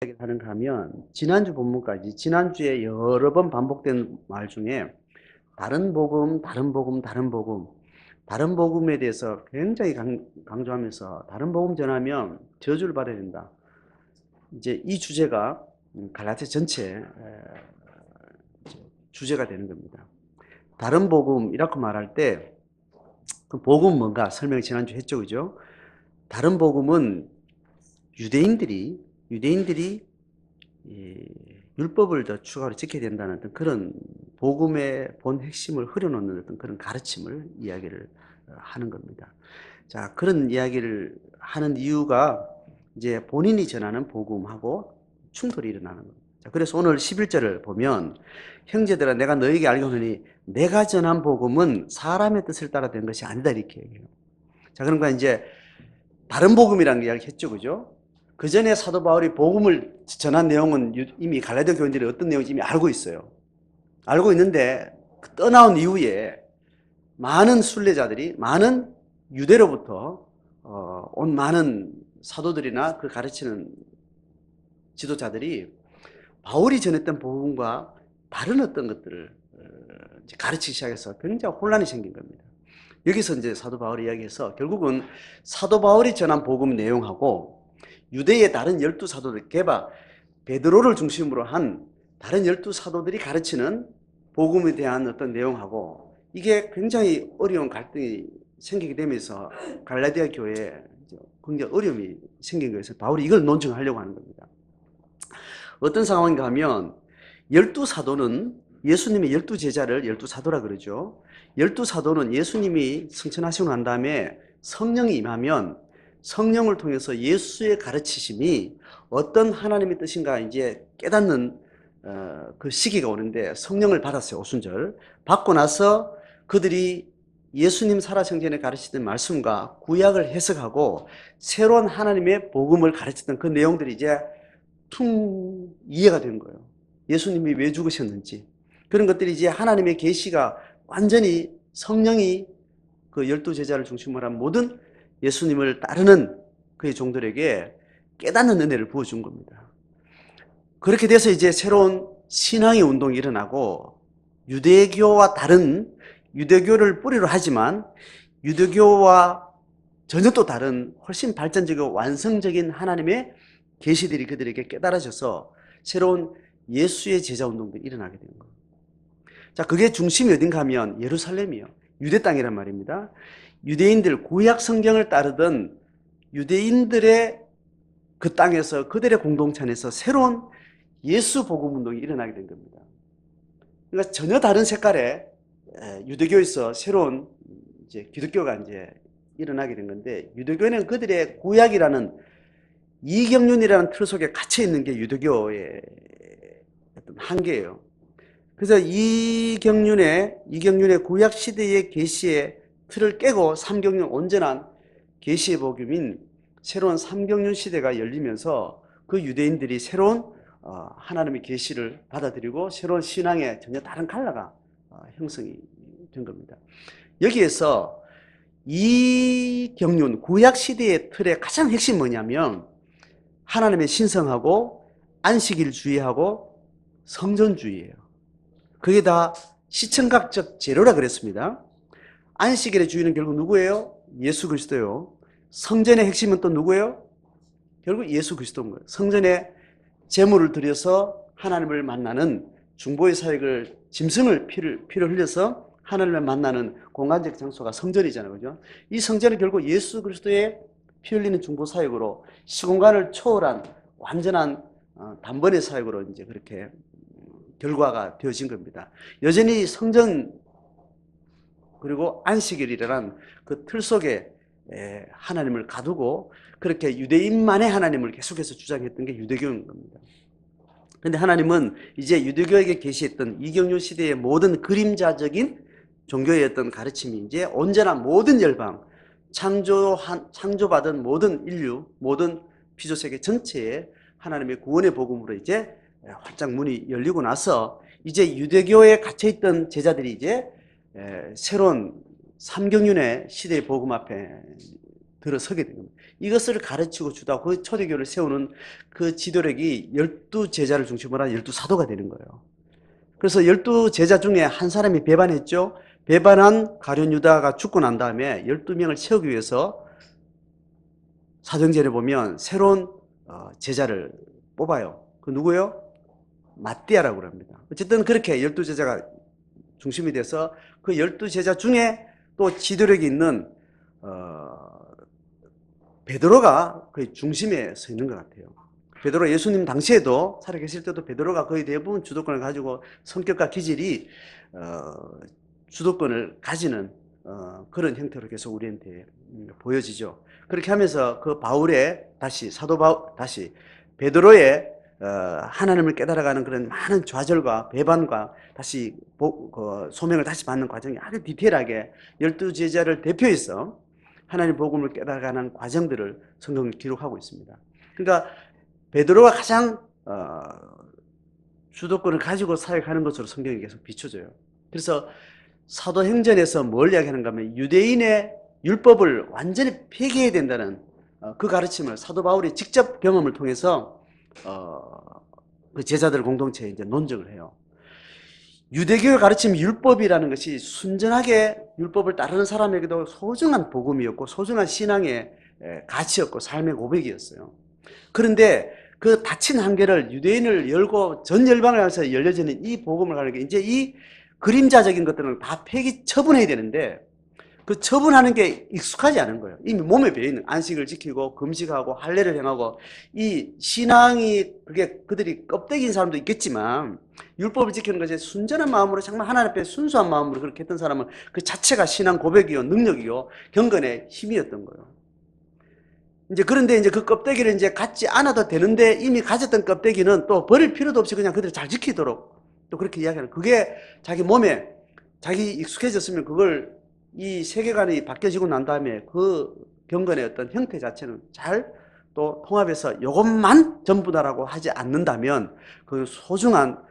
이야기를 하는가 하면 지난주 본문까지 지난주에 여러 번 반복된 말 중에 다른 복음, 다른 복음, 다른 복음, 다른 복음에 대해서 굉장히 강조하면서 다른 복음 전하면 저주를 받아야 된다. 이제 이 주제가 갈라디아 전체 주제가 되는 겁니다. 다른 복음이라고 말할 때 그 복음은 뭔가 설명 지난주 했죠, 그죠? 다른 복음은 유대인들이 율법을 더 추가로 지켜야 된다는 어떤 그런 복음의 본 핵심을 흐려놓는 어떤 그런 가르침을 이야기를 하는 겁니다. 자, 그런 이야기를 하는 이유가 이제 본인이 전하는 복음하고 충돌이 일어나는 겁니다. 자, 그래서 오늘 11절을 보면 형제들아 내가 너에게 알려오노니 내가 전한 복음은 사람의 뜻을 따라 된 것이 아니다 이렇게 얘기해요. 자, 그러니까 이제 다른 복음이라는 이야기 했죠, 그죠? 그 전에 사도 바울이 복음을 전한 내용은 이미 갈라디아 교인들이 어떤 내용인지 이미 알고 있어요. 알고 있는데 떠나온 이후에 많은 순례자들이 많은 유대로부터 온 많은 사도들이나 그 가르치는 지도자들이 바울이 전했던 복음과 다른 어떤 것들을 가르치기 시작해서 굉장히 혼란이 생긴 겁니다. 여기서 이제 사도 바울이 이야기해서 결국은 사도 바울이 전한 복음 내용하고 유대의 다른 12사도들, 게바 베드로를 중심으로 한 다른 12사도들이 가르치는 복음에 대한 어떤 내용하고 이게 굉장히 어려운 갈등이 생기게 되면서 갈라디아 교회에 굉장히 어려움이 생긴 거에서 바울이 이걸 논증하려고 하는 겁니다. 어떤 상황인가 하면 12사도는 예수님의 12제자를 12사도라 그러죠. 12사도는 예수님이 승천하시고 난 다음에 성령이 임하면 성령을 통해서 예수의 가르치심이 어떤 하나님의 뜻인가 이제 깨닫는 그 시기가 오는데 성령을 받았어요. 오순절. 받고 나서 그들이 예수님 살아생전에 가르치던 말씀과 구약을 해석하고 새로운 하나님의 복음을 가르치던 그 내용들이 이제 퉁 이해가 된 거예요. 예수님이 왜 죽으셨는지. 그런 것들이 이제 하나님의 계시가 완전히 성령이 그 12제자를 중심으로 한 모든 예수님을 따르는 그의 종들에게 깨닫는 은혜를 부어준 겁니다. 그렇게 돼서 이제 새로운 신앙의 운동이 일어나고 유대교와 다른 유대교를 뿌리로 하지만 유대교와 전혀 또 다른 훨씬 발전적이고 완성적인 하나님의 계시들이 그들에게 깨달아져서 새로운 예수의 제자 운동도 일어나게 된 거예요. 자, 그게 중심이 어딘가 하면 예루살렘이요. 유대 땅이란 말입니다. 유대인들 구약 성경을 따르던 유대인들의 그 땅에서 그들의 공동체 안에서 새로운 예수 복음 운동이 일어나게 된 겁니다. 그러니까 전혀 다른 색깔의 유대교에서 새로운 이제 기독교가 이제 일어나게 된 건데 유대교는 그들의 구약이라는 이경륜이라는 틀 속에 갇혀 있는 게 유대교의 어떤 한계예요. 그래서 이경륜의 구약 시대의 계시의 틀을 깨고 삼경륜 온전한 계시의 복음인 새로운 삼경륜 시대가 열리면서 그 유대인들이 새로운 하나님의 계시를 받아들이고 새로운 신앙의 전혀 다른 컬러가 형성이 된 겁니다. 여기에서 이경륜 구약 시대의 틀의 가장 핵심이 뭐냐면 하나님의 신성하고 안식일주의하고 성전주의예요. 그게 다 시청각적 재료라 그랬습니다. 안식일의 주인은 결국 누구예요? 예수 그리스도예요. 성전의 핵심은 또 누구예요? 결국 예수 그리스도인 거예요. 성전에 제물을 드려서 하나님을 만나는 중보의 사역을 짐승을 피를 흘려서 하나님을 만나는 공간적 장소가 성전이잖아요. 그죠? 이 성전은 결국 예수 그리스도의 피 흘리는 중보 사역으로 시공간을 초월한 완전한 단번의 사역으로 이제 그렇게 결과가 되어진 겁니다. 여전히 성전 그리고 안식일이라는 그 틀 속에 하나님을 가두고 그렇게 유대인만의 하나님을 계속해서 주장했던 게 유대교인 겁니다. 그런데 하나님은 이제 유대교에게 계시했던 이경륜 시대의 모든 그림자적인 종교의 어떤 가르침이 이제 온전한 모든 열방, 창조받은 모든 인류, 모든 피조세계 전체에 하나님의 구원의 복음으로 이제 활짝 문이 열리고 나서 이제 유대교에 갇혀있던 제자들이 이제 새로운 삼경륜의 시대의 복음 앞에 들어서게 되는 겁니다. 이것을 가르치고 주다 그 초대교를 세우는 그 지도력이 12제자를 중심으로 한 12사도가 되는 거예요. 그래서 12제자 중에 한 사람이 배반했죠. 배반한 가룟 유다가 죽고 난 다음에 12명을 채우기 위해서 사도행전에 보면 새로운 제자를 뽑아요. 그 누구요? 마띠아라고 합니다. 어쨌든 그렇게 12제자가 중심이 돼서 그 12제자 중에 또 지도력이 있는 베드로가 거의 중심에 서 있는 것 같아요. 베드로 예수님 당시에도 살아계실 때도 베드로가 거의 대부분 주도권을 가지고 성격과 기질이 주도권을 가지는 그런 형태로 계속 우리한테 보여지죠. 그렇게 하면서 그 바울의 다시 베드로의 하나님을 깨달아가는 그런 많은 좌절과 배반과 다시 소명을 다시 받는 과정이 아주 디테일하게 12제자를 대표해서 하나님 복음을 깨달아가는 과정들을 성경은 기록하고 있습니다. 그러니까 베드로가 가장 주도권을 가지고 사역하는 것으로 성경이 계속 비춰져요. 그래서 사도행전에서 뭘 이야기하는가 하면 유대인의 율법을 완전히 폐기해야 된다는 그 가르침을 사도 바울이 직접 경험을 통해서 그 제자들 공동체에 이제 논증을 해요. 유대교의 가르침 율법이라는 것이 순전하게 율법을 따르는 사람에게도 소중한 복음이었고 소중한 신앙의 가치였고 삶의 고백이었어요. 그런데 그 닫힌 한계를 유대인을 열고 전 열방을 향해서 열려지는 이 복음을 가는 게 이제 이 그림자적인 것들은 다 폐기 처분해야 되는데 그 처분하는 게 익숙하지 않은 거예요. 이미 몸에 배어있는 안식을 지키고 금식하고 할례를 행하고 이 신앙이 그게 그들이 껍데기인 사람도 있겠지만 율법을 지키는 것이 순전한 마음으로 정말 하나님 앞에 순수한 마음으로 그렇게 했던 사람은 그 자체가 신앙 고백이요 능력이요 경건의 힘이었던 거예요. 그런데 그 껍데기를 갖지 않아도 되는데 이미 가졌던 껍데기는 또 버릴 필요도 없이 그냥 그대로 잘 지키도록 또 그렇게 이야기하는 그게 자기 몸에 자기 익숙해졌으면 그걸 이 세계관이 바뀌어지고 난 다음에 그 경건의 어떤 형태 자체는 잘 또 통합해서 이것만 전부다라고 하지 않는다면 그 소중한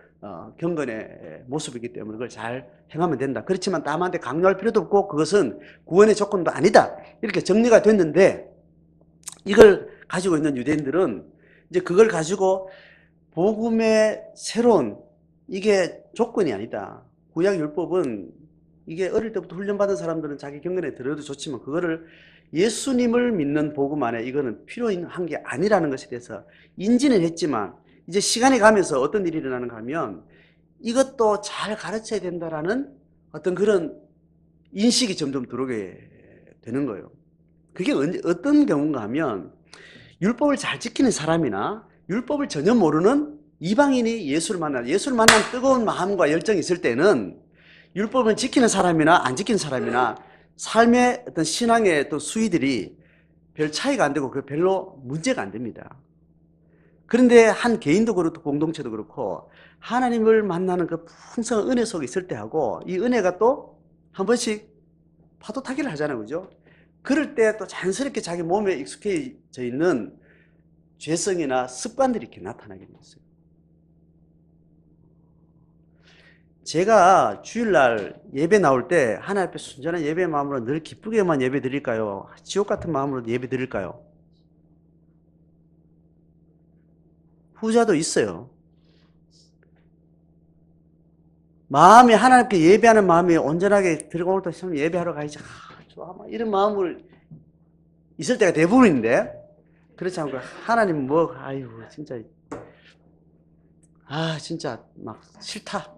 경건의 모습이기 때문에 그걸 잘 행하면 된다. 그렇지만 남한테 강요할 필요도 없고 그것은 구원의 조건도 아니다. 이렇게 정리가 됐는데 이걸 가지고 있는 유대인들은 이제 그걸 가지고 복음의 새로운 이게 조건이 아니다. 구약 율법은 이게 어릴 때부터 훈련받은 사람들은 자기 경건에 들어도 좋지만 그거를 예수님을 믿는 복음 안에 이거는 필요한 게 아니라는 것에 대해서 인지는 했지만 이제 시간이 가면서 어떤 일이 일어나는가 하면 이것도 잘 가르쳐야 된다라는 어떤 그런 인식이 점점 들어오게 되는 거예요. 그게 어떤 경우인가 하면 율법을 잘 지키는 사람이나 율법을 전혀 모르는 이방인이 예수를 만난 뜨거운 마음과 열정이 있을 때는 율법을 지키는 사람이나 안 지키는 사람이나 삶의 어떤 신앙의 어떤 수위들이 별 차이가 안 되고 그 별로 문제가 안 됩니다. 그런데 한 개인도 그렇고 공동체도 그렇고 하나님을 만나는 그 풍성한 은혜 속에 있을 때하고 이 은혜가 또 한 번씩 파도 타기를 하잖아요. 그죠? 그럴 때 또 자연스럽게 자기 몸에 익숙해져 있는 죄성이나 습관들이 이렇게 나타나게 됐어요. 제가 주일날 예배 나올 때 하나님 앞에 순전한 예배 마음으로 늘 기쁘게만 예배 드릴까요? 지옥 같은 마음으로 예배 드릴까요? 후자도 있어요. 마음이 하나님께 예배하는 마음이 온전하게 들고 오늘 또 예배하러 가야지. 좋아. 이런 마음을 있을 때가 대부분인데 그렇지 않고 하나님 아유 진짜 진짜 막 싫다.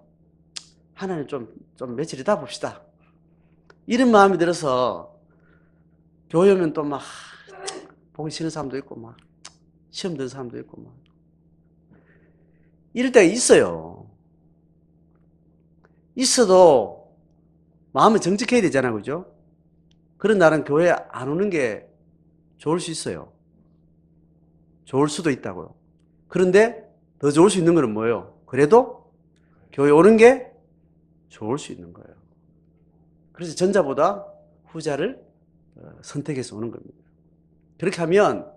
하나님 좀 며칠 있다 봅시다. 이런 마음이 들어서 교회 오면 또 막 보기 싫은 사람도 있고 막 시험 드는 사람도 있고 막 이럴 때가 있어요. 있어도 마음은 정직해야 되잖아, 그죠? 그런 날은 교회 안 오는 게 좋을 수 있어요. 좋을 수도 있다고요. 그런데 더 좋을 수 있는 거는 뭐예요? 그래도 교회 오는 게 좋을 수 있는 거예요. 그래서 전자보다 후자를 선택해서 오는 겁니다. 그렇게 하면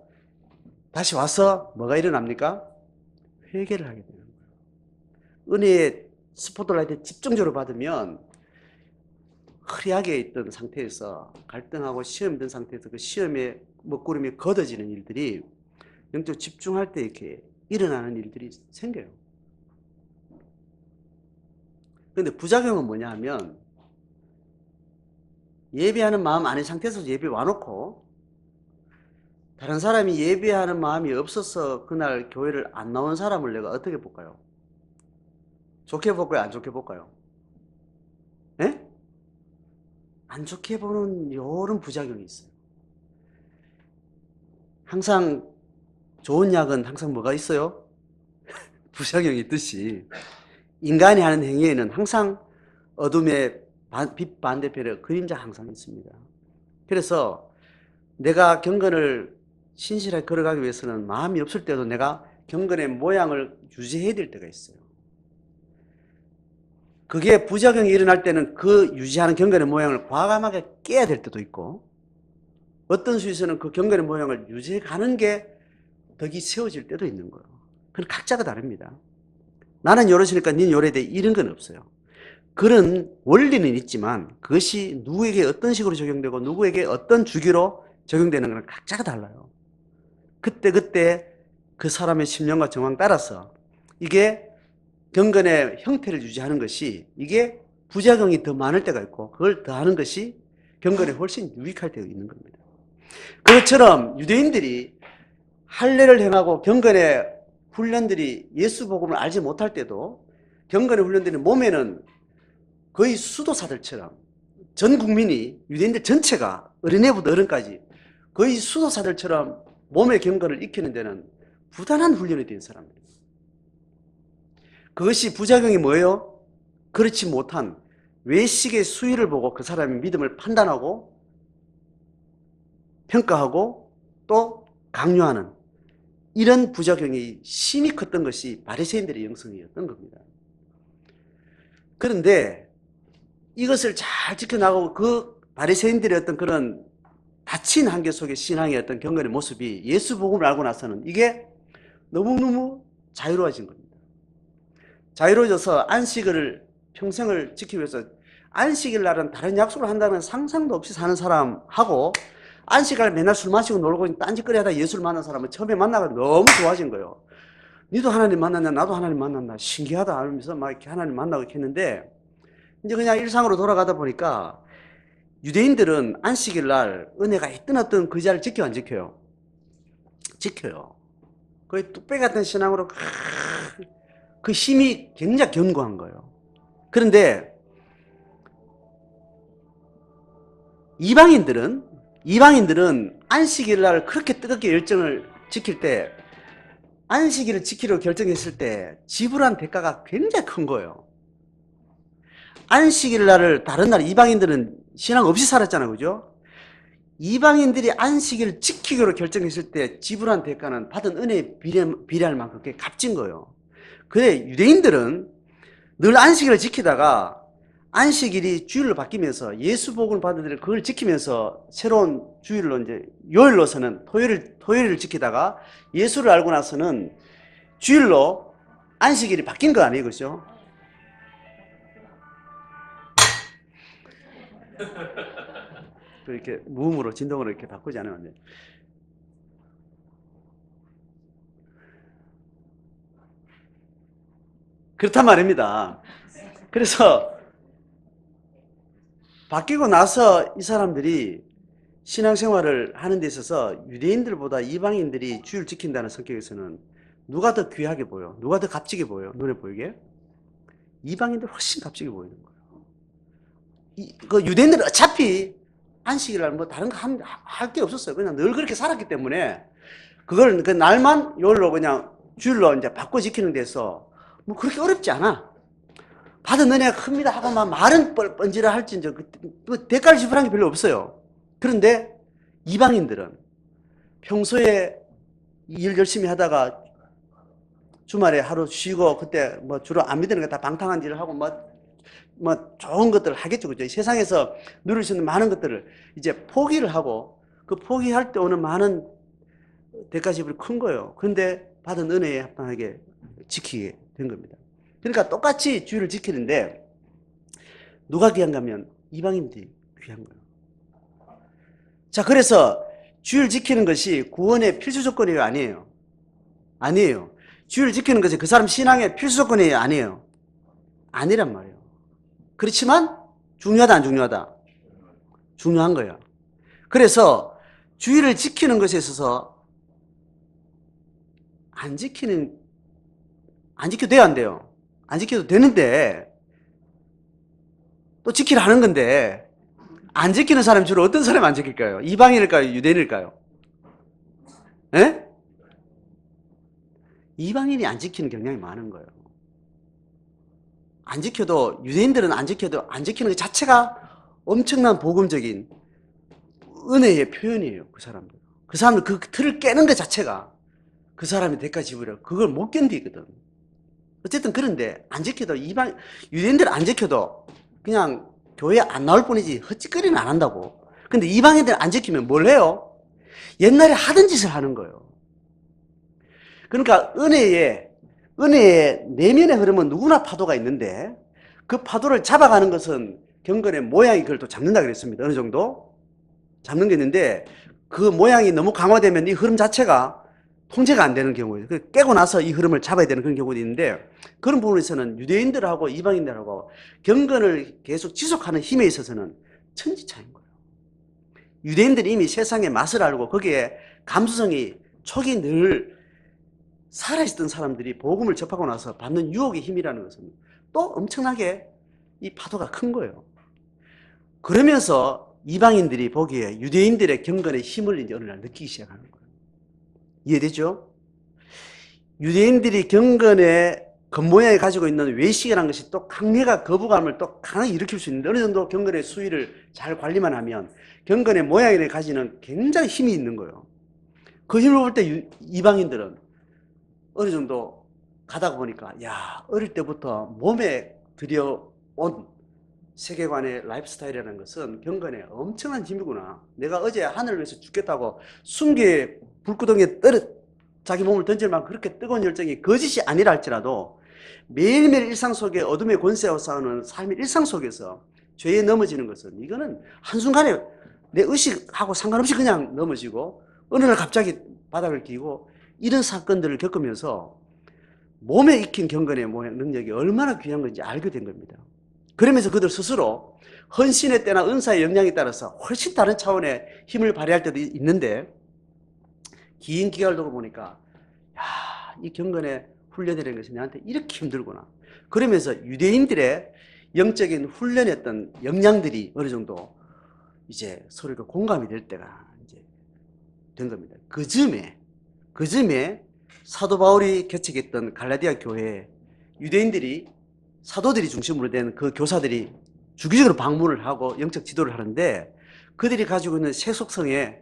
다시 와서 뭐가 일어납니까? 회개를 하게 되는 거예요. 은혜의 스포트라이트 집중적으로 받으면 흐리하게 있던 상태에서 갈등하고 시험 든 상태에서 그 시험에 먹구름이 걷어지는 일들이 영적 집중할 때 이렇게 일어나는 일들이 생겨요. 그런데 부작용은 뭐냐 하면 예배하는 마음 아닌 상태에서 예배 와놓고 다른 사람이 예배하는 마음이 없어서 그날 교회를 안 나온 사람을 내가 어떻게 볼까요? 좋게 볼까요? 안 좋게 볼까요? 예? 안 좋게 보는 요런 부작용이 있어요. 항상 좋은 약은 항상 뭐가 있어요? 부작용이 있듯이 인간이 하는 행위에는 항상 어둠의 빛 반대편에 그림자 항상 있습니다. 그래서 내가 경건을 신실하게 걸어가기 위해서는 마음이 없을 때도 내가 경건의 모양을 유지해야 될 때가 있어요. 그게 부작용이 일어날 때는 그 유지하는 경건의 모양을 과감하게 깨야 될 때도 있고 어떤 수에서는 그 경건의 모양을 유지해 가는 게 덕이 세워질 때도 있는 거예요. 그건 각자가 다릅니다. 나는 요러시니까 니는 요래돼 이런 건 없어요. 그런 원리는 있지만 그것이 누구에게 어떤 식으로 적용되고 누구에게 어떤 주기로 적용되는 건 각자가 달라요. 그때 그 사람의 심령과 정황 따라서 이게 경건의 형태를 유지하는 것이 이게 부작용이 더 많을 때가 있고 그걸 더하는 것이 경건에 훨씬 유익할 때가 있는 겁니다. 그것처럼 유대인들이 할례를 행하고 경건의 훈련들이 예수 복음을 알지 못할 때도 경건의 훈련들이 몸에는 거의 수도사들처럼 전 국민이 유대인들 전체가 어린애부터 어른까지 거의 수도사들처럼 몸의 경건을 익히는 데는 부단한 훈련이 된 사람들입니다. 그것이 부작용이 뭐예요? 그렇지 못한 외식의 수위를 보고 그 사람의 믿음을 판단하고 평가하고 또 강요하는 이런 부작용이 심히 컸던 것이 바리새인들의 영성이었던 겁니다. 그런데 이것을 잘 지켜나가고 그 바리새인들의 어떤 그런 닫힌 한계 속의 신앙의 어떤 경건의 모습이 예수 복음을 알고 나서는 이게 너무너무 자유로워진 겁니다. 자유로워져서 안식을 평생을 지키기 위해서 안식일 날은 다른 약속을 한다는 상상도 없이 사는 사람하고 안식일 맨날 술 마시고 놀고 딴짓거리 하다 예수를 만난 사람은 처음에 만나가 너무 좋아진 거예요. 니도 하나님 만났냐 나도 하나님 만났나 신기하다 하면서 막 이렇게 하나님 만나고 이렇게 했는데 이제 그냥 일상으로 돌아가다 보니까 유대인들은 안식일 날 은혜가 있든 없든 그 자리를 지켜 안 지켜요? 지켜요. 거의 뚝배 같은 신앙으로 그 힘이 굉장히 견고한 거예요. 그런데 이방인들은 안식일 날 그렇게 뜨겁게 열정을 지킬 때 안식일을 지키려고 결정했을 때 지불한 대가가 굉장히 큰 거예요. 안식일 날을 다른 날 이방인들은 신앙 없이 살았잖아요. 그죠? 이방인들이 안식일을 지키기로 결정했을 때 지불한 대가는 받은 은혜에 비례할 만큼 그게 값진 거예요. 그래 유대인들은 늘 안식일을 지키다가 안식일이 주일로 바뀌면서 예수 복음을 받은 들이 그걸 지키면서 새로운 주일로 이제 요일로서는 토요일을 지키다가 예수를 알고 나서는 주일로 안식일이 바뀐 거 아니에요, 그죠? 이렇게 무음으로 진동으로 이렇게 바꾸지 않으면 안 돼요. 그렇단 말입니다. 그래서 바뀌고 나서 이 사람들이 신앙생활을 하는 데 있어서 유대인들보다 이방인들이 주일 지킨다는 성격에서는 누가 더 귀하게 보여? 누가 더 값지게 보여? 눈에 보이게? 이방인들 훨씬 값지게 보이는 거예요. 그 유대인들은 어차피 안식일날 뭐 다른 거 할 게 없었어요. 그냥 늘 그렇게 살았기 때문에 그걸 그 날만 요일로 그냥 주일로 이제 바꿔 지키는 데서 뭐 그렇게 어렵지 않아. 받은 은혜가 큽니다 하고 막 말은 뻔질을 할지언정 그 대가를 지불한 게 별로 없어요. 그런데 이방인들은 평소에 일 열심히 하다가 주말에 하루 쉬고 그때 뭐 주로 안 믿는 거 다 방탕한 일을 하고 뭐 좋은 것들을 하겠죠. 그죠? 세상에서 누릴 수 있는 많은 것들을 이제 포기를 하고 그 포기할 때 오는 많은 대가 지불이 큰 거예요. 그런데 받은 은혜에 합당하게 지키게 된 겁니다. 그러니까 똑같이 주일을 지키는데 누가 귀한가 하면 이방인들이 귀한 거예요. 자, 그래서 주의를 지키는 것이 구원의 필수 조건이에요, 아니에요? 아니에요. 주의를 지키는 것이 그 사람 신앙의 필수 조건이에요, 아니에요? 아니란 말이에요. 그렇지만 중요하다, 안 중요하다? 중요한 거예요. 그래서 주의를 지키는 것에 있어서 안 지켜도 돼요, 안 돼요? 안 지켜도 되는데 또 지키라는 건데 안 지키는 사람이 주로 어떤 사람이 안 지킬까요? 이방인일까요? 유대인일까요? 예? 이방인이 안 지키는 경향이 많은 거예요. 안 지켜도, 유대인들은 안 지켜도 안 지키는 것 자체가 엄청난 복음적인 은혜의 표현이에요. 그 사람들. 그 사람들 그 틀을 깨는 것 자체가 그 사람이 대가 지불해. 그걸 못 견디거든. 어쨌든 그런데 안 지켜도 유대인들은 안 지켜도 그냥 교회 안 나올 뿐이지 헛짓거리는 안 한다고. 근데 이방인들은 안 지키면 뭘 해요? 옛날에 하던 짓을 하는 거예요. 그러니까 은혜의 내면의 흐름은 누구나 파도가 있는데 그 파도를 잡아가는 것은 경건의 모양이 그걸 또 잡는다 그랬습니다. 어느 정도 잡는 게 있는데 그 모양이 너무 강화되면 이 흐름 자체가 통제가 안 되는 경우예요. 깨고 나서 이 흐름을 잡아야 되는 그런 경우도 있는데 그런 부분에서는 유대인들하고 이방인들하고 경건을 계속 지속하는 힘에 있어서는 천지차이인 거예요. 유대인들이 이미 세상의 맛을 알고 거기에 감수성이 촉이 늘 살아있던 사람들이 복음을 접하고 나서 받는 유혹의 힘이라는 것은 또 엄청나게 이 파도가 큰 거예요. 그러면서 이방인들이 보기에 유대인들의 경건의 힘을 이제 어느 날 느끼기 시작하는 거예요. 이해되죠? 유대인들이 경건의 겉모양이 가지고 있는 외식이라는 것이 또 강력한 거부감을 또 강하게 일으킬 수 있는데 어느 정도 경건의 수위를 잘 관리만 하면 경건의 모양을 가지는 굉장히 힘이 있는 거예요. 그 힘을 볼 때 이방인들은 어느 정도 가다가 보니까 야, 어릴 때부터 몸에 들여온 세계관의 라이프스타일이라는 것은 경건에 엄청난 힘이구나. 내가 어제 하늘을 위해서 죽겠다고 숨게 불구덩이에 자기 몸을 던질 만큼 그렇게 뜨거운 열정이 거짓이 아니라 할지라도 매일매일 일상 속에 어둠의 권세와 싸우는 삶의 일상 속에서 죄에 넘어지는 것은 이거는 한순간에 내 의식하고 상관없이 그냥 넘어지고 어느 날 갑자기 바닥을 기고 이런 사건들을 겪으면서 몸에 익힌 경건의 능력이 얼마나 귀한 건지 알게 된 겁니다. 그러면서 그들 스스로 헌신의 때나 은사의 역량에 따라서 훨씬 다른 차원의 힘을 발휘할 때도 있는데 긴 기간을 두고 보니까 야, 이 경건의 훈련이라는 것이 나한테 이렇게 힘들구나. 그러면서 유대인들의 영적인 훈련했던 역량들이 어느 정도 이제 서로가 공감이 될 때가 이제 된 겁니다. 그 즈음에 사도 바울이 개척했던 갈라디아 교회에 유대인들이 사도들이 중심으로 된 그 교사들이 주기적으로 방문을 하고 영적 지도를 하는데 그들이 가지고 있는 세속성에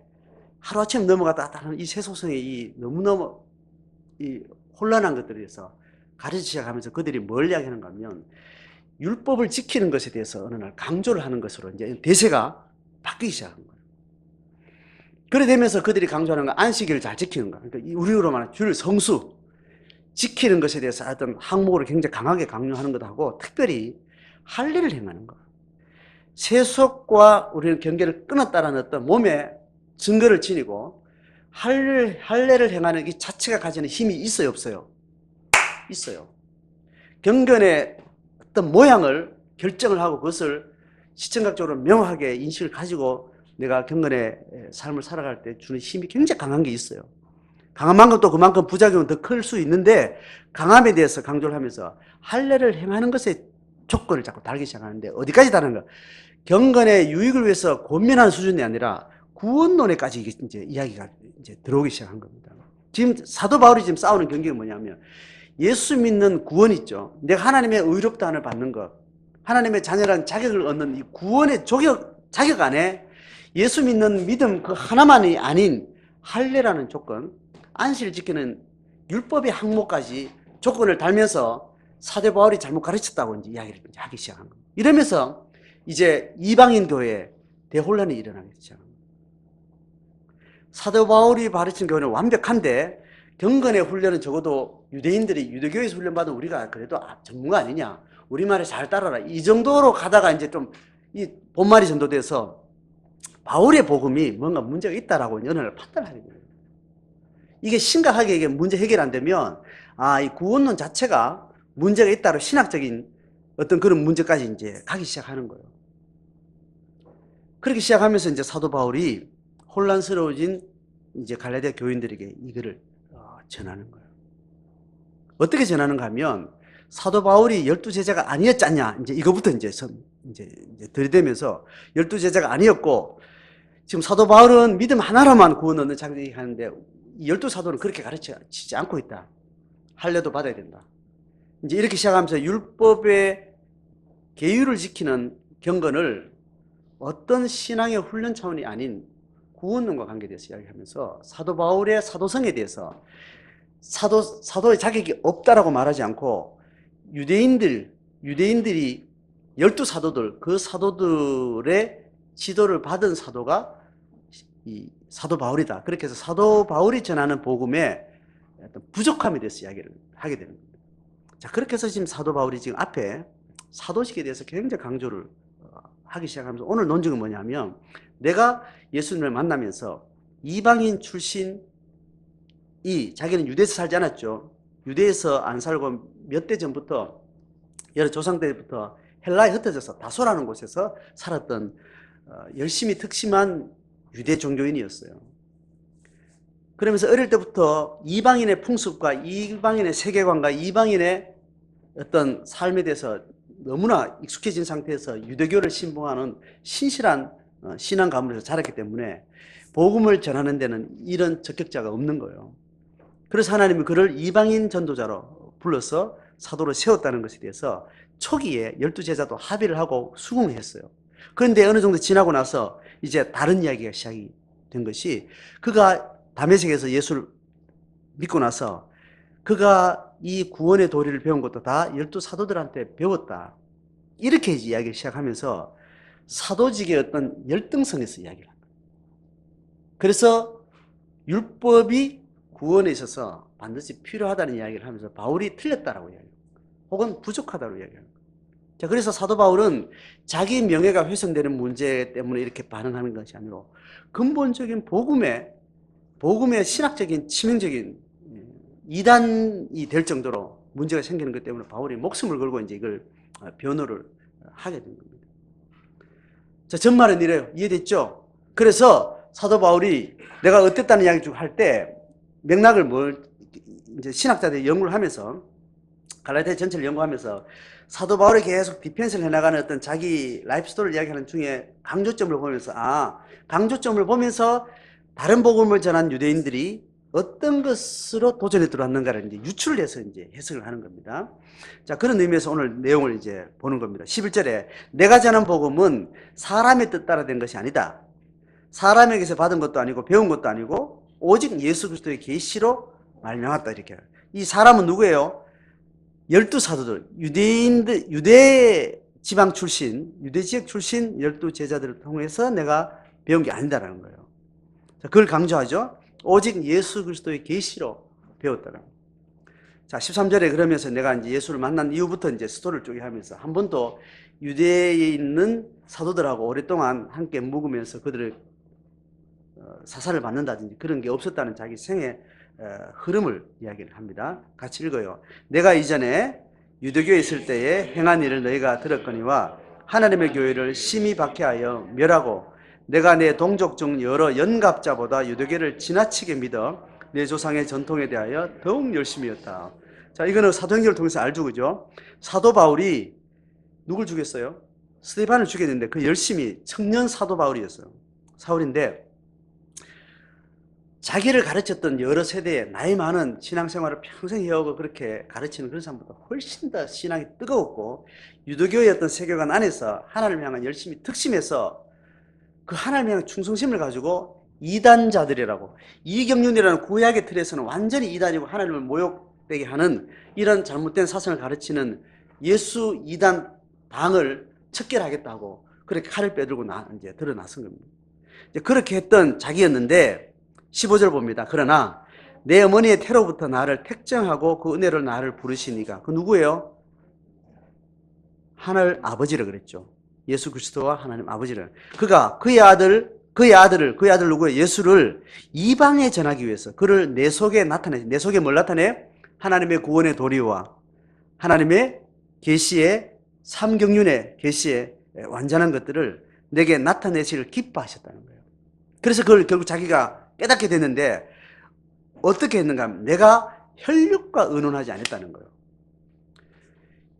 하루아침에 넘어갔다 하는 이 세속성의 이 너무너무 이 혼란한 것들에 대해서 가르치기 시작하면서 그들이 뭘 이야기하는가 하면 율법을 지키는 것에 대해서 어느 날 강조를 하는 것으로 이제 대세가 바뀌기 시작한 거예요. 그래 되면서 그들이 강조하는 건 안식일을 잘 지키는 거. 그러니까 우리로 말하는 줄 성수 지키는 것에 대해서 어떤 항목으로 굉장히 강하게 강조하는 것하고 특별히 할례를 행하는 거. 세속과 우리는 경계를 끊었다라는 어떤 몸에 증거를 지니고 할례를 행하는 이 자체가 가지는 힘이 있어요, 없어요? 있어요. 경건의 어떤 모양을 결정을 하고 그것을 시청각적으로 명확하게 인식을 가지고 내가 경건의 삶을 살아갈 때 주는 힘이 굉장히 강한 게 있어요. 강한 만큼 또 그만큼 부작용은 더 클 수 있는데 강함에 대해서 강조를 하면서 할례를 행하는 것의 조건을 자꾸 달기 시작하는데 어디까지 다른가? 경건의 유익을 위해서 권면하는 수준이 아니라 구원론에까지 이제 이야기가 이제 들어오기 시작한 겁니다. 지금 사도 바울이 지금 싸우는 경계가 뭐냐면 예수 믿는 구원 있죠. 내가 하나님의 의롭다함을 받는 것, 하나님의 자녀라는 자격을 얻는 이 구원의 자격 안에 예수 믿는 믿음 그 하나만이 아닌 할례라는 조건, 안식을 지키는 율법의 항목까지 조건을 달면서 사도 바울이 잘못 가르쳤다고 이제 이야기를 이제 하기 시작한 겁니다. 이러면서 이제 이방인 교회에 대혼란이 일어나기 시작한 겁니다. 사도 바울이 가르친 교회는 완벽한데 경건의 훈련은 적어도 유대인들이 유대교에서 훈련받은 우리가 그래도 전문가 아니냐, 우리말에 잘 따라라 이 정도로 가다가 이제 좀 이 본말이 전도돼서 바울의 복음이 뭔가 문제가 있다라고 어느 날 판단하게 돼요. 이게 심각하게 이게 문제 해결 안 되면 이 구원론 자체가 문제가 있다로 신학적인 어떤 그런 문제까지 이제 가기 시작하는 거예요. 그렇게 시작하면서 이제 사도 바울이 혼란스러워진 이제 갈라디아 교인들에게 이거를 전하는 거예요. 어떻게 전하는가 하면 사도 바울이 12제자가 아니었잖냐 이제 이거부터 이제 들이대면서 12제자가 아니었고 지금 사도 바울은 믿음 하나로만 구원 얻는 자들이 하는데 12사도는 그렇게 가르치지 않고 있다. 할례도 받아야 된다. 이제 이렇게 시작하면서 율법의 계율을 지키는 경건을 어떤 신앙의 훈련 차원이 아닌 구원론과 관계돼서 이야기하면서 사도 바울의 사도성에 대해서 사도의 자격이 없다라고 말하지 않고 유대인들이 12사도들, 그 사도들의 지도를 받은 사도가 이 사도 바울이다. 그렇게 해서 사도 바울이 전하는 복음의 어떤 부족함에 대해서 이야기를 하게 되는 겁니다. 자, 그렇게 해서 지금 사도 바울이 지금 앞에 사도직에 대해서 굉장히 강조를 하기 시작하면서 오늘 논증은 뭐냐면 내가 예수님을 만나면서 이방인 출신이 자기는 유대에서 살지 않았죠. 유대에서 안 살고 몇 대 전부터 여러 조상 때부터 헬라에 흩어져서 다소라는 곳에서 살았던 열심히 특심한 유대 종교인이었어요. 그러면서 어릴 때부터 이방인의 풍습과 이방인의 세계관과 이방인의 어떤 삶에 대해서 너무나 익숙해진 상태에서 유대교를 신봉하는 신실한 신앙 가문에서 자랐기 때문에 복음을 전하는 데는 이런 적격자가 없는 거예요. 그래서 하나님이 그를 이방인 전도자로 불러서 사도로 세웠다는 것에 대해서 초기에 12제자도 합의를 하고 수긍을 했어요. 그런데 어느 정도 지나고 나서 이제 다른 이야기가 시작이 된 것이 그가 다메섹에서 예수를 믿고 나서 그가 이 구원의 도리를 배운 것도 다 12사도들한테 배웠다. 이렇게 이야기를 시작하면서 사도직의 어떤 열등성에서 이야기를 합니다. 그래서 율법이 구원에 있어서 반드시 필요하다는 이야기를 하면서 바울이 틀렸다라고 이야기합니다. 혹은 부족하다고 이야기합니다. 자, 그래서 사도 바울은 자기 명예가 훼손되는 문제 때문에 이렇게 반응하는 것이 아니라 근본적인 복음의 신학적인 치명적인 이단이 될 정도로 문제가 생기는 것 때문에 바울이 목숨을 걸고 이제 이걸 변호를 하게 된 겁니다. 자, 전말은 이래요. 이해됐죠? 그래서 사도 바울이 내가 어땠다는 이야기 쭉 할 때 맥락을 이제 신학자들이 연구를 하면서 갈라디아 전체를 연구하면서 사도 바울이 계속 디펜스를 해나가는 어떤 자기 라이프 스토리를 이야기하는 중에 강조점을 보면서 다른 복음을 전한 유대인들이 어떤 것으로 도전에 들어왔는가를 이제 유출을 해서 이제 해석을 하는 겁니다. 자, 그런 의미에서 오늘 내용을 이제 보는 겁니다. 11절에 내가 전한 복음은 사람의 뜻 따라 된 것이 아니다. 사람에게서 받은 것도 아니고 배운 것도 아니고 오직 예수 그리스도의 계시로 말미암았다. 이렇게. 이 사람은 누구예요? 12사도들, 유대인들, 유대 지방 출신, 유대 지역 출신 12제자들을 통해서 내가 배운 게 아니다라는 거예요. 자, 그걸 강조하죠. 오직 예수 그리스도의 계시로 배웠다라는 거예요. 자, 13절에 그러면서 내가 이제 예수를 만난 이후부터 이제 스토리를 쭉 하면서 한 번도 유대에 있는 사도들하고 오랫동안 함께 묵으면서 그들을 사살을 받는다든지 그런 게 없었다는 자기 생애 흐름을 이야기를 합니다. 같이 읽어요. 내가 이전에 유대교에 있을 때에 행한 일을 너희가 들었거니와 하나님의 교회를 심히 박해하여 멸하고 내가 내 동족 중 여러 연갑자보다 유대교를 지나치게 믿어 내 조상의 전통에 대하여 더욱 열심이었다. 자, 이거는 사도행전을 통해서 알죠, 그죠? 사도 바울이 누굴 죽였어요? 스데반을 죽였는데 그 열심히 청년 사도 바울이었어요. 사울인데 자기를 가르쳤던 여러 세대의 나이 많은 신앙생활을 평생 해오고 그렇게 가르치는 그런 사람보다 훨씬 더 신앙이 뜨거웠고 유대교의 어떤 세계관 안에서 하나님을 향한 열심히 특심해서 그 하나님을 향한 충성심을 가지고 이단자들이라고 이경륜이라는 구약의 틀에서는 완전히 이단이고 하나님을 모욕되게 하는 이런 잘못된 사상을 가르치는 예수 이단 당을 척결하겠다고 그렇게 칼을 빼들고 이제 드러나선 겁니다. 이제 그렇게 했던 자기였는데 15절 봅니다. 그러나 내 어머니의 태로부터 나를 택정하고 그 은혜로 나를 부르시니가 그 누구예요? 하늘 아버지라 그랬죠. 예수 그리스도와 하나님 아버지를. 그가 그의 아들 그의 아들 누구예요? 예수를 이방에 전하기 위해서 그를 내 속에 내 속에 뭘 나타내? 하나님의 구원의 도리와 하나님의 계시의 삼경륜의 계시의 완전한 것들을 내게 나타내시를 기뻐하셨다는 거예요. 그래서 그걸 결국 자기가 깨닫게 됐는데 어떻게 했는가 하면 내가 혈육과 의논하지 않았다는 거예요.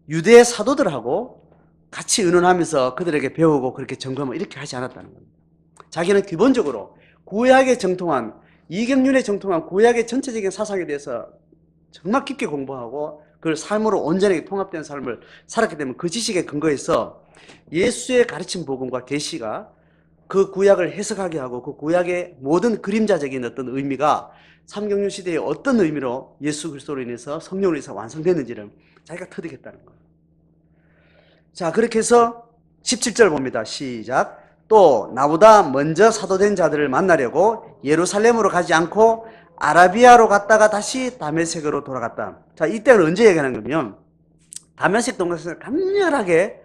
유대 사도들하고 같이 의논하면서 그들에게 배우고 그렇게 점검을 이렇게 하지 않았다는 겁니다. 자기는 기본적으로 구약에 정통한 이경륜에 정통한 구약의 전체적인 사상에 대해서 정말 깊게 공부하고 그걸 삶으로 온전하게 통합된 삶을 살았기 때문에 그 지식에 근거해서 예수의 가르친 복음과 계시가 그 구약을 해석하게 하고 그 구약의 모든 그림자적인 어떤 의미가 삼경륜 시대에 어떤 의미로 예수 그리스도로 인해서 성령으로 인해서 완성됐는지를 자기가 터득했다는 거예요. 자, 그렇게 해서 17절 봅니다. 시작. 또 나보다 먼저 사도된 자들을 만나려고 예루살렘으로 가지 않고 아라비아로 갔다가 다시 다메섹으로 돌아갔다. 자, 이때는 언제 얘기하는 거냐면 다메섹 동네에서 강렬하게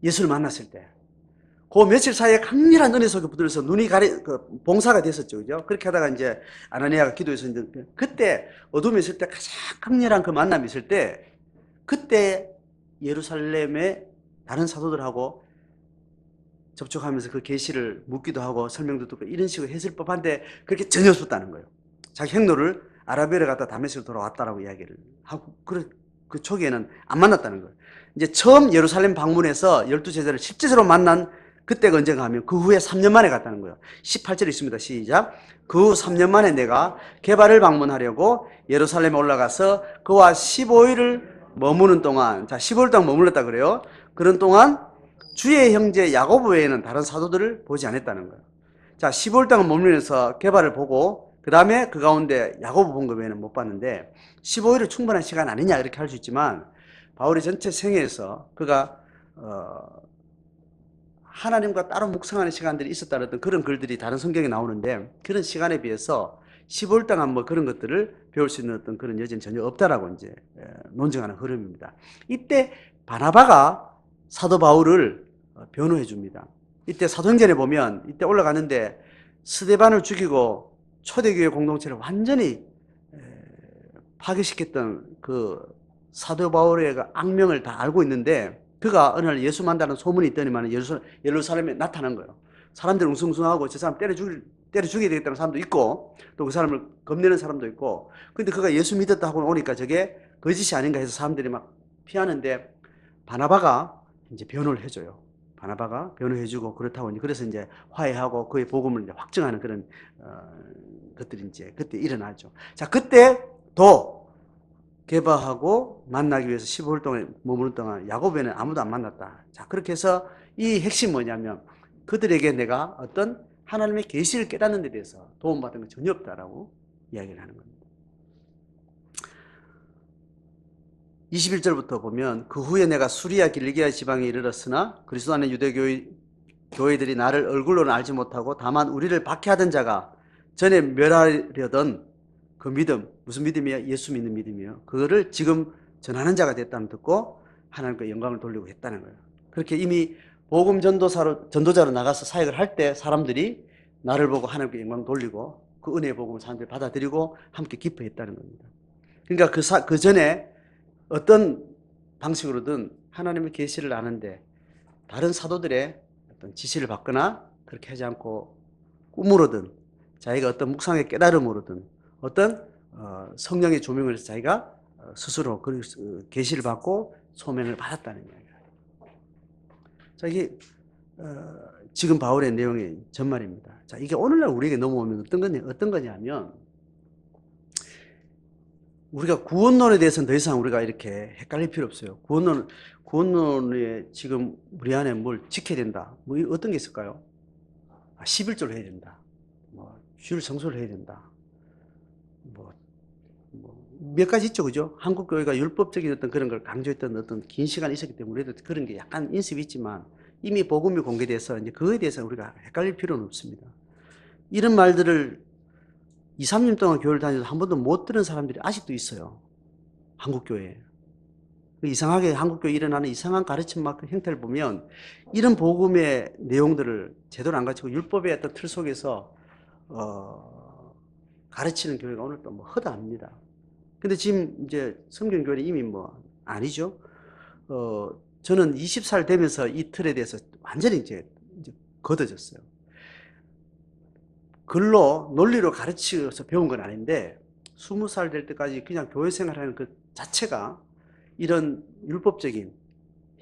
예수를 만났을 때 그 며칠 사이에 강렬한 은혜 속에 붙들어서 눈이 봉사가 됐었죠. 그죠? 그렇게 하다가 이제 아나니아가 기도해서 이제 그때 어둠이 있을 때 가장 강렬한 그 만남이 있을 때 그때 예루살렘의 다른 사도들하고 접촉하면서 그 계시를 묻기도 하고 설명도 듣고 이런 식으로 했을 법한데 그렇게 전혀 없었다는 거예요. 자기 행로를 아라비아를 갔다 다메섹으로 돌아왔다라고 이야기를 하고 그 초기에는 안 만났다는 거예요. 이제 처음 예루살렘 방문해서 12제자를 실제로 만난 그때가 언젠가 하면 그 후에 3년 만에 갔다는 거예요. 18절에 있습니다. 시작. 그 후 3년 만에 내가 게바를 방문하려고 예루살렘에 올라가서 그와 15일을 머무는 동안, 자, 15일 동안 머물렀다 그래요. 그런 동안 주의 형제 야고보 외에는 다른 사도들을 보지 않았다는 거예요. 자, 15일 동안 머물면서 게바를 보고 그 다음에 그 가운데 야고보 본 거 외에는 못 봤는데 15일은 충분한 시간 아니냐 이렇게 할 수 있지만 바울의 전체 생애에서 그가 하나님과 따로 묵상하는 시간들이 있었다는 어떤 그런 글들이 다른 성경에 나오는데 그런 시간에 비해서 15일 동안 뭐 그런 것들을 배울 수 있는 어떤 그런 여지는 전혀 없다라고 이제 논증하는 흐름입니다. 이때 바나바가 사도 바울을 변호해 줍니다. 이때 사도행전에 보면 이때 올라가는데 스데반을 죽이고 초대교회 공동체를 완전히 파괴시켰던 그 사도 바울의 그 악명을 다 알고 있는데 그가 어느 날 예수 만나는 소문이 있더니만 예루살렘에 나타난 거예요. 사람들 웅성웅성하고 저 사람 때려 죽여야 되겠다는 사람도 있고 또 그 사람을 겁내는 사람도 있고 근데 그가 예수 믿었다 하고 오니까 저게 거짓이 아닌가 해서 사람들이 막 피하는데 바나바가 이제 변호를 해줘요. 바나바가 변호해주고 그렇다고 그래서 이제 화해하고 그의 복음을 이제 확증하는 그런 것들이 이제 그때 일어나죠. 자, 그때 또 게바하고 만나기 위해서 15일 동안 머무는 동안 야고보는 아무도 안 만났다. 자, 그렇게 해서 이 핵심 뭐냐면 그들에게 내가 어떤 하나님의 계시를 깨닫는 데 대해서 도움받은 건 전혀 없다라고 이야기를 하는 겁니다. 21절부터 보면 그 후에 내가 수리아 길리기아 지방에 이르렀으나 그리스도 안에 유대교회들이 나를 얼굴로는 알지 못하고 다만 우리를 박해하던 자가 전에 멸하려던 그 믿음, 무슨 믿음이야? 예수 믿는 믿음이에요. 그거를 지금 전하는 자가 됐다는 듣고 하나님께 영광을 돌리고 했다는 거예요. 그렇게 이미 복음 전도자로 나가서 사역을 할 때 사람들이 나를 보고 하나님께 영광 돌리고 그 은혜의 복음을 사람들이 받아들이고 함께 기뻐했다는 겁니다. 그러니까 그 전에 어떤 방식으로든 하나님의 계시를 아는데 다른 사도들의 어떤 지시를 받거나 그렇게 하지 않고 꿈으로든 자기가 어떤 묵상의 깨달음으로든 어떤 성령의 조명을 해서 자기가 스스로 그 계시를 받고 소명을 받았다는 이야기예요. 자, 이게 지금 바울의 내용의 전말입니다. 자, 이게 오늘날 우리에게 넘어오면 어떤 거냐면 우리가 구원론에 대해서는 더 이상 우리가 이렇게 헷갈릴 필요 없어요. 구원론에 지금 우리 안에 뭘 지켜야 된다. 뭐 어떤 게 있을까요? 11조를 해야 된다. 주일 성소를 해야 된다. 몇 가지 있죠, 그죠? 한국 교회가 율법적인 어떤 그런 걸 강조했던 어떤 긴 시간이 있었기 때문에 우리도 그런 게 약간 인습이 있지만 이미 복음이 공개돼서 이제 그거에 대해서 우리가 헷갈릴 필요는 없습니다. 이런 말들을 2, 3년 동안 교회를 다녀도 한 번도 못 들은 사람들이 아직도 있어요. 한국 교회에. 이상하게 한국교회 일어나는 이상한 가르침 막 형태를 보면 이런 복음의 내용들을 제대로 안 가르치고 율법의 어떤 틀 속에서 가르치는 교회가 오늘 또 뭐 허다합니다. 근데 지금 이제 성경교회는 이미 뭐 아니죠. 저는 20살 되면서 이 틀에 대해서 완전히 이제 걷어졌어요. 글로 논리로 가르쳐서 배운 건 아닌데 20살 될 때까지 그냥 교회 생활하는 그 자체가 이런 율법적인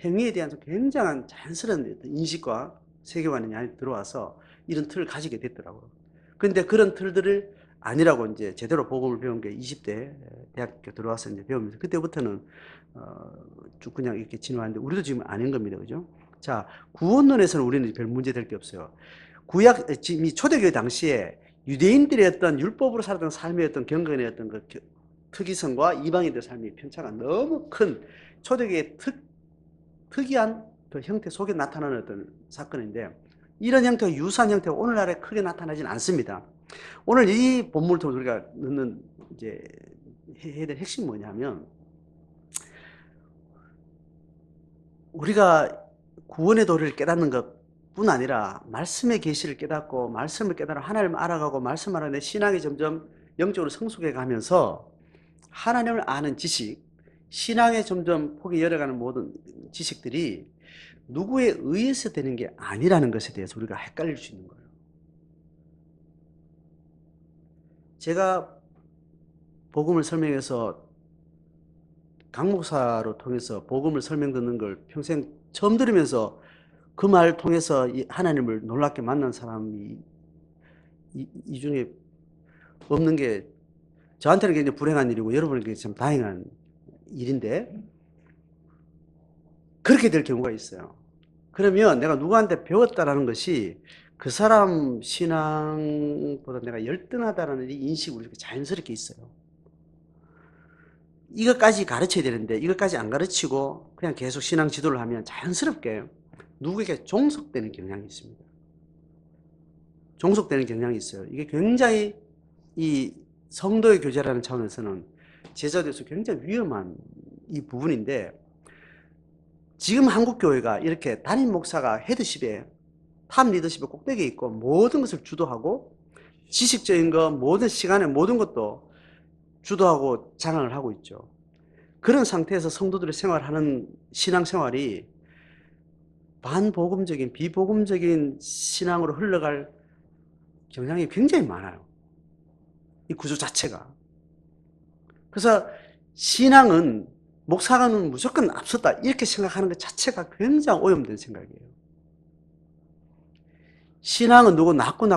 행위에 대한 굉장한 자연스러운 인식과 세계관이 안에 들어와서 이런 틀을 가지게 됐더라고요. 그런데 그런 틀들을 아니라고 이제 제대로 복음을 배운 게 20대 대학교 들어와서 이제 배우면서 그때부터는 쭉 그냥 이렇게 진화하는데 우리도 지금 아닌 겁니다. 그죠? 자, 구원론에서는 우리는 별 문제 될 게 없어요. 지금 이 초대교회 당시에 유대인들의 어떤 율법으로 살았던 삶의 어떤 경건의 어떤 그 특이성과 이방인들의 삶의 편차가 너무 큰 초대교회의 특이한 그 형태 속에 나타나는 어떤 사건인데 이런 형태가 유사한 형태가 오늘날에 크게 나타나진 않습니다. 오늘 이 본문을 통해서 우리가 넣는 이제 해야 될 핵심이 뭐냐면 우리가 구원의 도리를 깨닫는 것뿐 아니라 말씀의 계시를 깨닫고 말씀을 깨달아 하나님을 알아가고 말씀 알아 내 신앙이 점점 영적으로 성숙해 가면서 하나님을 아는 지식, 신앙에 점점 폭이 열어가는 모든 지식들이 누구에 의해서 되는 게 아니라는 것에 대해서 우리가 헷갈릴 수 있는 거예요. 제가 복음을 설명해서 강 목사로 통해서 복음을 설명 듣는 걸 평생 처음 들으면서 그 말 통해서 하나님을 놀랍게 만난 사람이 이 중에 없는 게 저한테는 굉장히 불행한 일이고 여러분에게 참 다행한 일인데 그렇게 될 경우가 있어요. 그러면 내가 누구한테 배웠다라는 것이 그 사람 신앙보다 내가 열등하다라는 인식이 우리 자연스럽게 있어요. 이것까지 가르쳐야 되는데 이것까지 안 가르치고 그냥 계속 신앙 지도를 하면 자연스럽게 누구에게 종속되는 경향이 있습니다. 종속되는 경향이 있어요. 이게 굉장히 이 성도의 교제라는 차원에서는 제자도에서 굉장히 위험한 이 부분인데 지금 한국교회가 이렇게 담임 목사가 헤드십에 탑 리더십의 꼭대기에 있고 모든 것을 주도하고 지식적인 것 모든 시간에 모든 것도 주도하고 장악을 하고 있죠. 그런 상태에서 성도들의 생활하는 신앙생활이 반복음적인 비복음적인 신앙으로 흘러갈 경향이 굉장히 많아요. 이 구조 자체가. 그래서 신앙은 목사가는 무조건 앞섰다 이렇게 생각하는 것 자체가 굉장히 오염된 생각이에요. 신앙은 누구 낮고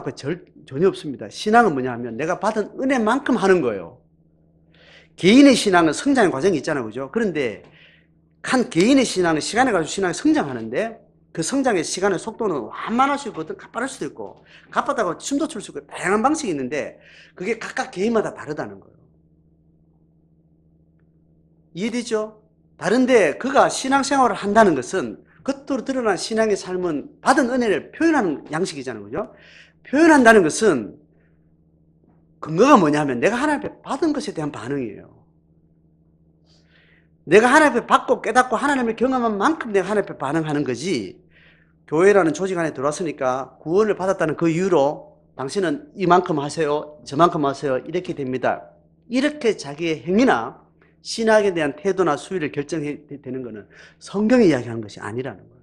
전혀 없습니다. 신앙은 뭐냐 하면 내가 받은 은혜만큼 하는 거예요. 개인의 신앙은 성장의 과정이 있잖아요. 그죠? 그런데 한 개인의 신앙은 시간에 가지고 신앙이 성장하는데 그 성장의 시간의 속도는 완만할 수 있고 가빠를 수도 있고 가빠다고 춤도 출 수 있고 다양한 방식이 있는데 그게 각각 개인마다 다르다는 거예요. 이해되죠? 다른데 그가 신앙생활을 한다는 것은 겉으로 드러난 신앙의 삶은 받은 은혜를 표현하는 양식이잖아요. 그죠? 표현한다는 것은 근거가 뭐냐 하면 내가 하나님 앞에 받은 것에 대한 반응이에요. 내가 하나님 앞에 받고 깨닫고 하나님을 경험한 만큼 내가 하나님 앞에 반응하는 거지 교회라는 조직 안에 들어왔으니까 구원을 받았다는 그 이유로 당신은 이만큼 하세요 저만큼 하세요 이렇게 됩니다. 이렇게 자기의 행위나 신학에 대한 태도나 수위를 결정해야 되는 것은 성경이 이야기하는 것이 아니라는 거예요.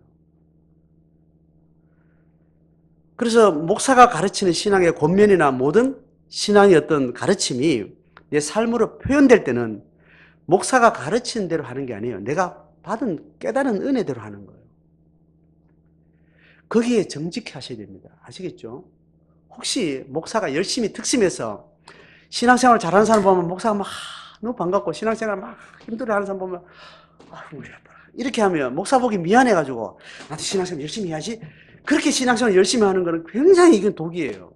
그래서 목사가 가르치는 신앙의 권면이나 모든 신앙의 어떤 가르침이 내 삶으로 표현될 때는 목사가 가르치는 대로 하는 게 아니에요. 내가 받은 깨달은 은혜대로 하는 거예요. 거기에 정직하셔야 됩니다. 아시겠죠? 혹시 목사가 열심히 특심해서 신앙생활 잘하는 사람 보면 목사가 막 너무 반갑고 신앙생활 막 힘들어하는 사람 보면 우리 아빠 이렇게 하면 목사 보기 미안해가지고 나도 신앙생활 열심히 해야지 그렇게 신앙생활 열심히 하는 거는 굉장히 이건 독이에요.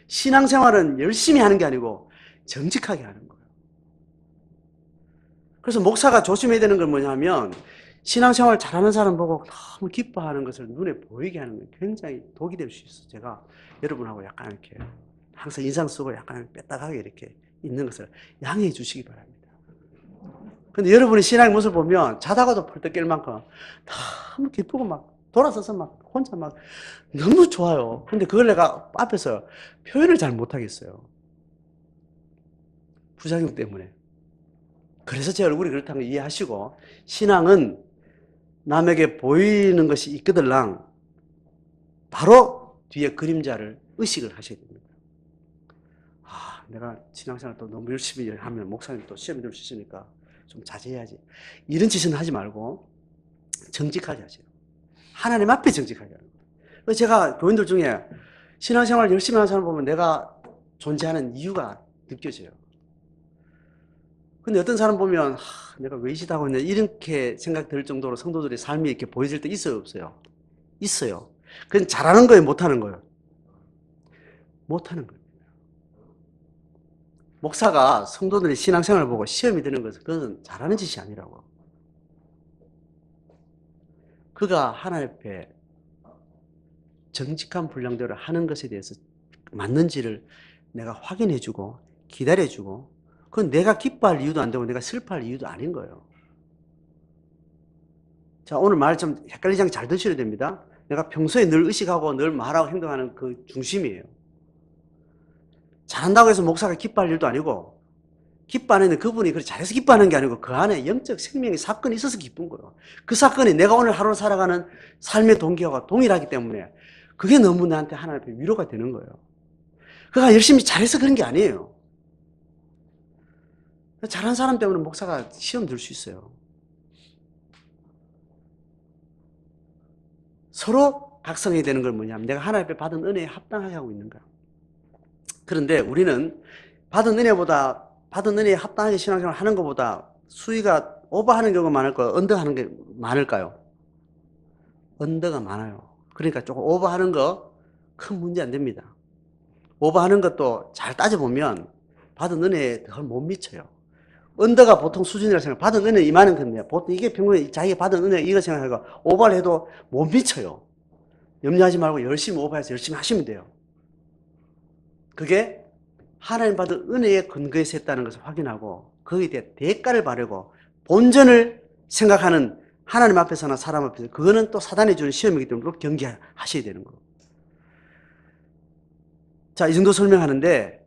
신앙생활은 열심히 하는 게 아니고 정직하게 하는 거예요. 그래서 목사가 조심해야 되는 건 뭐냐면 신앙생활 잘하는 사람 보고 너무 기뻐하는 것을 눈에 보이게 하는 건 굉장히 독이 될 수 있어요. 제가 여러분하고 약간 이렇게 항상 인상 쓰고 약간 빼딱하게 이렇게 있는 것을 양해해 주시기 바랍니다. 근데 여러분의 신앙의 모습을 보면 자다가도 펄떡 깰 만큼 너무 기쁘고 막 돌아서서 막 혼자 막 너무 좋아요. 근데 그걸 내가 앞에서 표현을 잘 못하겠어요. 부작용 때문에. 그래서 제 얼굴이 그렇다는 걸 이해하시고, 신앙은 남에게 보이는 것이 있거들랑 바로 뒤에 그림자를 의식을 하셔야 됩니다. 아, 내가 신앙생활 또 너무 열심히 하면 목사님 또 시험에 들 수 있으니까 좀 자제해야지. 이런 짓은 하지 말고 정직하게 하세요. 하나님 앞에 정직하게 하는 거예요. 제가 교인들 중에 신앙생활 열심히 하는 사람 보면 내가 존재하는 이유가 느껴져요. 근데 어떤 사람 보면 내가 왜 이 짓 하고 있냐 이렇게 생각 들 정도로 성도들의 삶이 이렇게 보여질 때 있어요, 없어요? 있어요. 그건 잘하는 거예요, 못하는 거예요? 못하는 거예요. 목사가 성도들의 신앙생활을 보고 시험이 드는 것은 그건 잘하는 짓이 아니라고. 그가 하나님 앞에 정직한 분량대로 하는 것에 대해서 맞는지를 내가 확인해주고 기다려주고, 그건 내가 기뻐할 이유도 안 되고 내가 슬퍼할 이유도 아닌 거예요. 자, 오늘 말 좀 헷갈리지 않게 잘 드셔야 됩니다. 내가 평소에 늘 의식하고 늘 말하고 행동하는 그 중심이에요. 잘한다고 해서 목사가 기뻐할 일도 아니고, 기뻐하는 그분이 그렇게 잘해서 기뻐하는 게 아니고 그 안에 영적 생명의 사건이 있어서 기쁜 거예요. 그 사건이 내가 오늘 하루 살아가는 삶의 동기와 동일하기 때문에 그게 너무 나한테 하나님 앞에 위로가 되는 거예요. 그가 열심히 잘해서 그런 게 아니에요. 잘한 사람 때문에 목사가 시험 들 수 있어요. 서로 각성해야 되는 건 뭐냐면 내가 하나님 앞에 받은 은혜에 합당하게 하고 있는가. 그런데 우리는 받은 은혜에 합당하게 신앙생활을 하는 것보다 수위가 오버하는 경우가 많을까요? 언더하는 게 많을까요? 언더가 많아요. 그러니까 조금 오버하는 거 큰 문제 안 됩니다. 오버하는 것도 잘 따져보면 받은 은혜에 덜 못 미쳐요. 언더가 보통 수준이라고 생각, 받은 은혜 이만한 건데, 보통 이게 평균에 자기가 받은 은혜 이거 생각하고 오버를 해도 못 미쳐요. 염려하지 말고 열심히 오버해서 열심히 하시면 돼요. 그게 하나님 받은 은혜에 근거해서 했다는 것을 확인하고 거기에 대해 대가를 바르고 본전을 생각하는 하나님 앞에서나 사람 앞에서, 그거는 또 사단이 주는 시험이기 때문에 경계하셔야 되는 거예요. 자, 이 정도 설명하는데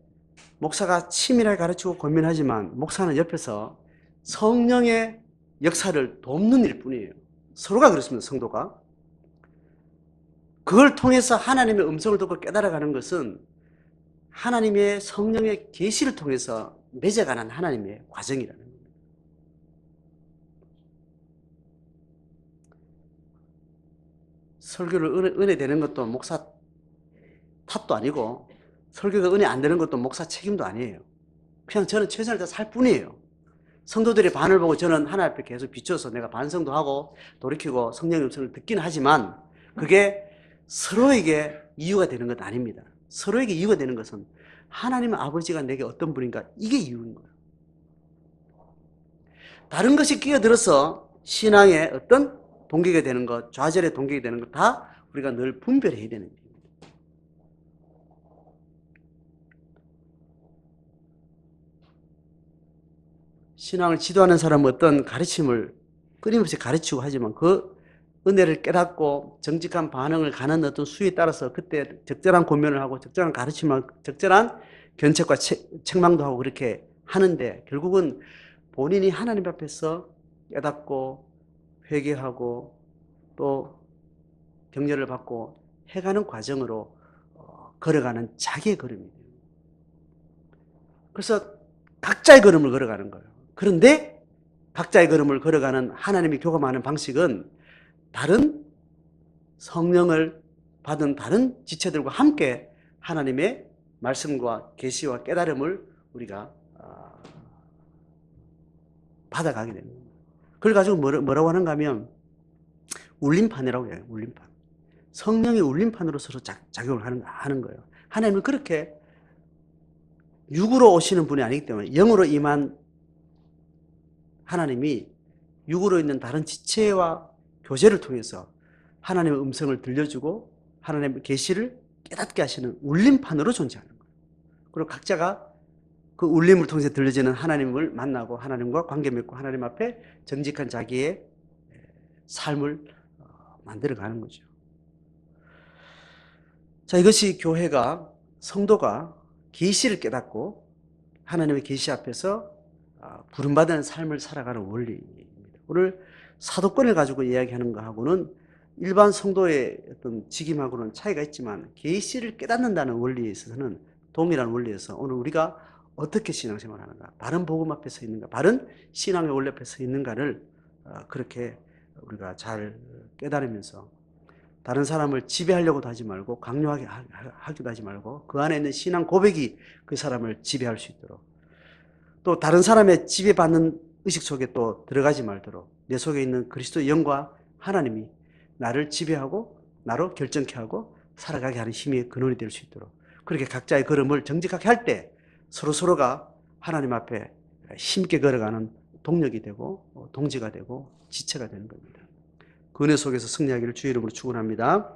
목사가 치밀하게 가르치고 고민하지만 목사는 옆에서 성령의 역사를 돕는 일 뿐이에요. 서로가 그렇습니다. 성도가. 그걸 통해서 하나님의 음성을 듣고 깨달아가는 것은 하나님의 성령의 계시를 통해서 맺어가는 하나님의 과정이라는 겁니다. 설교를 은혜 되는 것도 목사 탓도 아니고 설교가 은혜 안 되는 것도 목사 책임도 아니에요. 그냥 저는 최선을 다해 살 뿐이에요. 성도들의 반을 보고 저는 하나님 앞에 계속 비춰서 내가 반성도 하고 돌이키고 성령의 음성을 듣긴 하지만 그게 서로에게 이유가 되는 것 아닙니다. 서로에게 이유가 되는 것은 하나님 아버지가 내게 어떤 분인가, 이게 이유인 거예요. 다른 것이 끼어들어서 신앙의 어떤 동기가 되는 것, 좌절의 동기가 되는 것 다 우리가 늘 분별해야 되는 일입니다. 신앙을 지도하는 사람은 어떤 가르침을 끊임없이 가르치고 하지만 그 은혜를 깨닫고 정직한 반응을 가는 어떤 수에 따라서 그때 적절한 고면을 하고 적절한 가르침을, 적절한 견책과 책망도 하고 그렇게 하는데 결국은 본인이 하나님 앞에서 깨닫고 회개하고 또 격려를 받고 해가는 과정으로 걸어가는 자기의 걸음이에요. 그래서 각자의 걸음을 걸어가는 거예요. 그런데 각자의 걸음을 걸어가는 하나님이 교감하는 방식은 다른 성령을 받은 다른 지체들과 함께 하나님의 말씀과 계시와 깨달음을 우리가 받아가게 됩니다. 그걸 가지고 뭐라고 하는가 하면 울림판이라고 해요. 울림판. 성령의 울림판으로 서로 작용을 하는 거예요. 하나님은 그렇게 육으로 오시는 분이 아니기 때문에 영으로 임한 하나님이 육으로 있는 다른 지체와 교제를 통해서 하나님의 음성을 들려주고 하나님의 계시를 깨닫게 하시는 울림판으로 존재하는 거예요. 그리고 각자가 그 울림을 통해서 들려지는 하나님을 만나고 하나님과 관계 맺고 하나님 앞에 정직한 자기의 삶을 만들어가는 거죠. 자, 이것이 교회가 성도가 계시를 깨닫고 하나님의 계시 앞에서 부름받은 삶을 살아가는 원리입니다. 오늘 사도권을 가지고 이야기하는 것하고는 일반 성도의 어떤 직임하고는 차이가 있지만 계시를 깨닫는다는 원리에 있어서는 동일한 원리에서 오늘 우리가 어떻게 신앙생활을 하는가, 바른 복음 앞에 서 있는가, 바른 신앙의 원리 앞에 서 있는가를 그렇게 우리가 잘 깨달으면서 다른 사람을 지배하려고도 하지 말고 강요하게 하기도 하지 말고 그 안에 있는 신앙 고백이 그 사람을 지배할 수 있도록, 또 다른 사람의 지배받는 의식 속에 또 들어가지 말도록 내 속에 있는 그리스도의 영과 하나님이 나를 지배하고 나로 결정케 하고 살아가게 하는 힘의 근원이 될 수 있도록, 그렇게 각자의 걸음을 정직하게 할 때 서로가 하나님 앞에 힘있게 걸어가는 동력이 되고 동지가 되고 지체가 되는 겁니다. 그 은혜 속에서 승리하기를 주의 이름으로 축원합니다.